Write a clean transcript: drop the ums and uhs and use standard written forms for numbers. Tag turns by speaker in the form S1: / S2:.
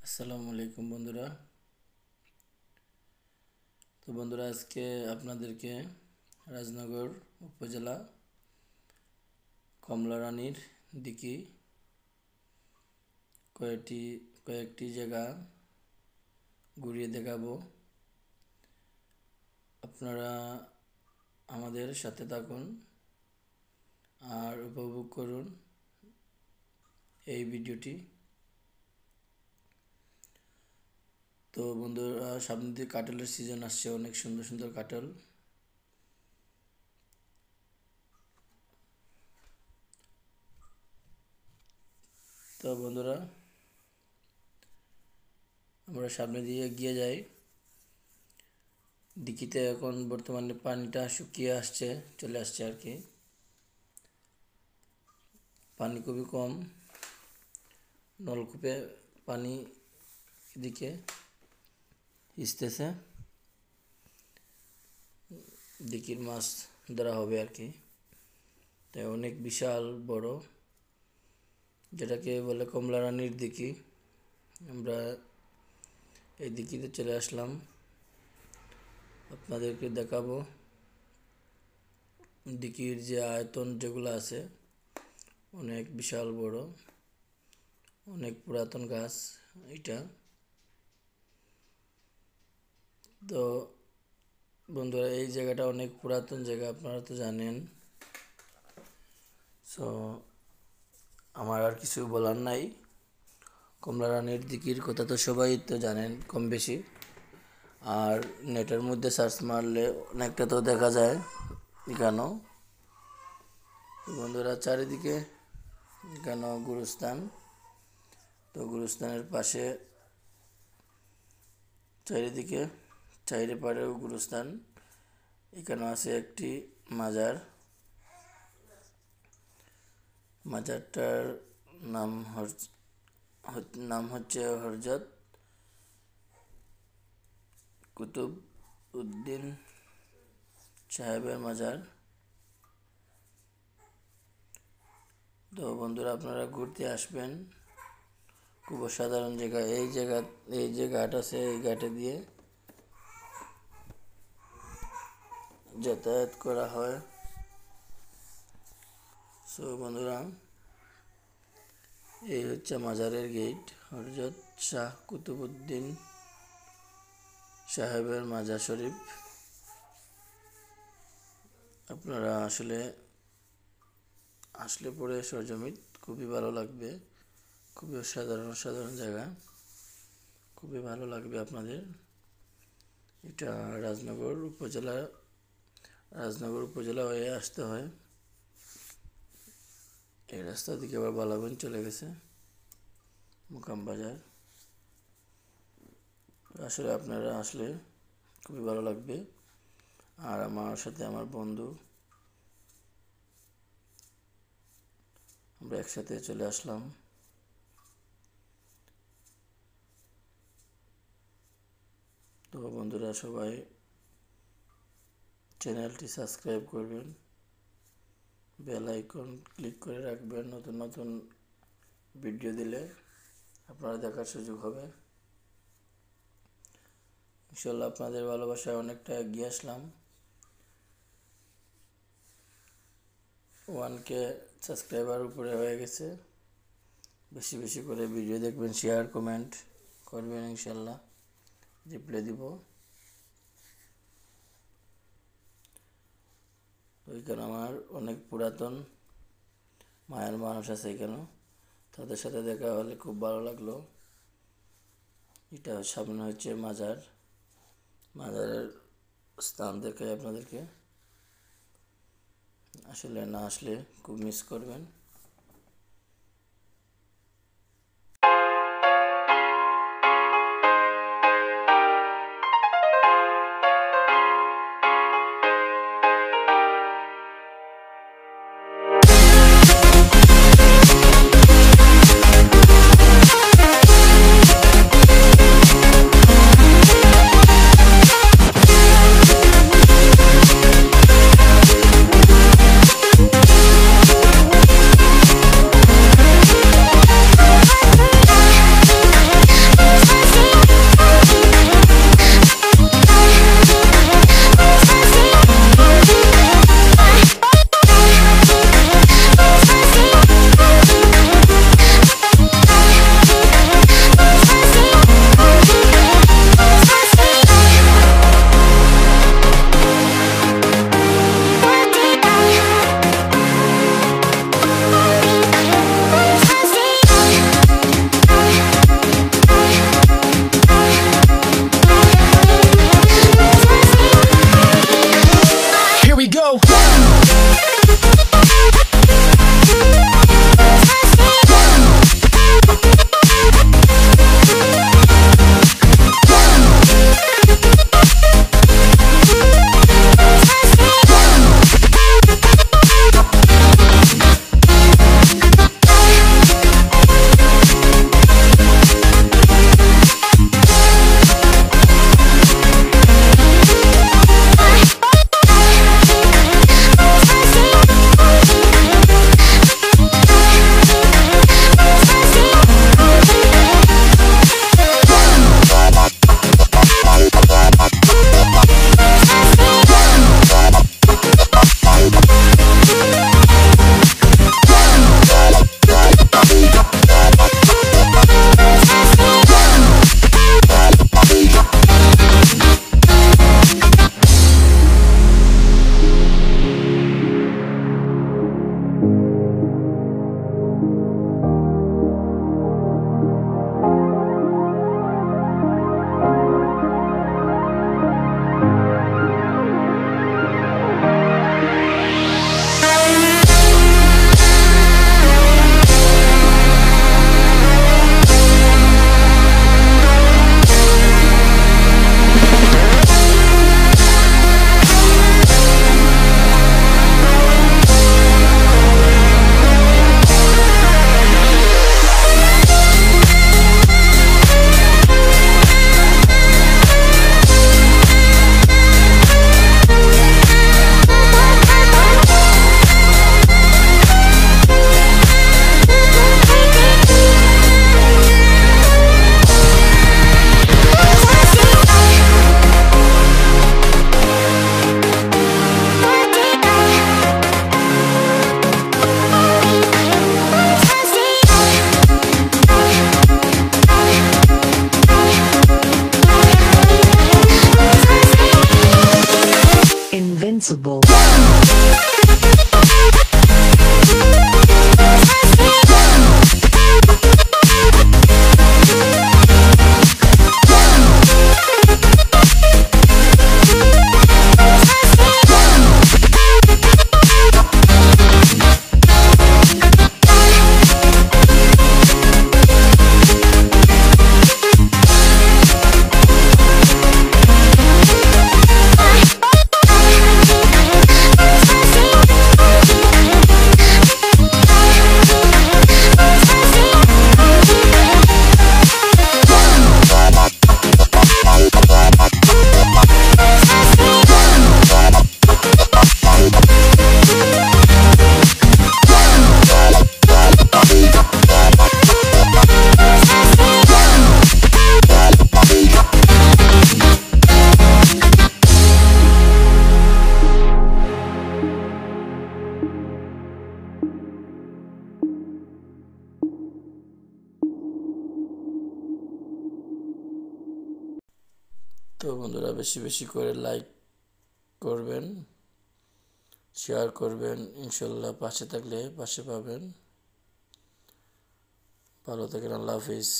S1: আসসালামু আলাইকুম বন্ধুরা। তো বন্ধুরা, আজকে আপনাদেরকে রাজনগর উপজেলা কমলারানীর দিকে কয়েকটি জায়গা ঘুরিয়ে দেখাবো। আপনারা আমাদের সাথে থাকুন আর উপভোগ করুন এই ভিডিওটি। তো বন্ধুরা, সামনে দিয়ে কাঁঠালের সিজন আসছে, অনেক সুন্দর সুন্দর কাঁঠাল। তো বন্ধুরা, আমরা সামনে দিয়ে এগিয়ে যাই। দিঘিতে এখন বর্তমানে পানিটা শুকিয়ে আসছে, চলে আসছে আর কি। পানি খুবই কম, নলকূপে পানি এদিকে আসতেছে, দিঘির মাছ ধরা হবে আর কি। তাই অনেক বিশাল বড়, যেটাকে বলে কমলারানীর দিঘি। আমরা এই দিঘিতে চলে আসলাম, আপনাদেরকে দেখাবো দিঘির যে আয়তন যেগুলো আছে, অনেক বিশাল বড়, অনেক পুরাতন গাছ এটা। তো বন্ধুরা, এই জায়গাটা অনেক পুরাতন জায়গা, আপনারা তো জানেন। সো আমার আর কিছু বলার নাই। কমলারানীর দিঘির কথা তো সবাই তো জানেন কম বেশি, আর নেটের মধ্যে সার্চ মারলে অনেকটা তো দেখা যায় এখানেও। বন্ধুরা, চারিদিকে এখানেও গুরুস্থান। তো গুরুস্থানের পাশে চারিদিকে চাইরে পাড়েও গুরুস্থান। এখানে আছে একটি মাজার। মাজারটার নাম হচ্ছে হযরত কুতুব উদ্দিন সাহেবের মাজার। তো বন্ধুরা, আপনারা ঘুরতে আসবেন, খুব অসাধারণ জায়গা। এই যে ঘাট আছে, এই ঘাটে দিয়ে যাতায়াত করা হয়। সো বন্ধুরা, এই হচ্ছে মাজারের গেট, হযরত শাহ কুতুবউদ্দিন সাহেবের মাজার শরীফ। আপনারা আসলে পরে সরজমিত খুবই ভালো লাগবে, খুবই অসাধারণ জায়গা, খুবই ভালো লাগবে আপনাদের। এটা রাজনগর উপজেলা হয়ে আসতে হয়। এই রাস্তা দিকে আবার বালাগঞ্জ চলে গেছে, মুকাম বাজার। আসলে আপনারা আসলে খুবই ভালো লাগবে। আর আমার সাথে আমার বন্ধু, আমরা একসাথে চলে আসলাম। তো বন্ধুরা, সবাই চ্যানেলটি সাবস্ক্রাইব করবেন, বেল আইকন ক্লিক করে রাখবেন। নতুন নতুন ভিডিও দিলে আপনারা দেখার সুযোগ হবে। ইনশাল্লাহ আপনাদের ভালোবাসায় অনেকটা এগিয়ে আসলাম। 1K সাবস্ক্রাইবার উপরে হয়ে গেছে। বেশি বেশি করে ভিডিও দেখবেন, শেয়ার কমেন্ট করবেন, ইনশাল্লাহ রিপ্লাই দিব। ওইখানে আমার অনেক পুরাতন মায়ের মানুষ আছে, এখানে তাদের সাথে দেখা হলে খুব ভালো লাগলো। এটা সামনে হচ্ছে মাজারের স্থান দেখাই আপনাদেরকে। আসলে না আসলে খুব মিস করবেন।
S2: responsible.
S1: তো বন্ধুরা বেশি বেশি করে লাইক করবেন, শেয়ার করবেন, ইনশাল্লাহ পাশে থাকলে পাশে পাবেন। ভালো থাকেন, আল্লাহ হাফিজ।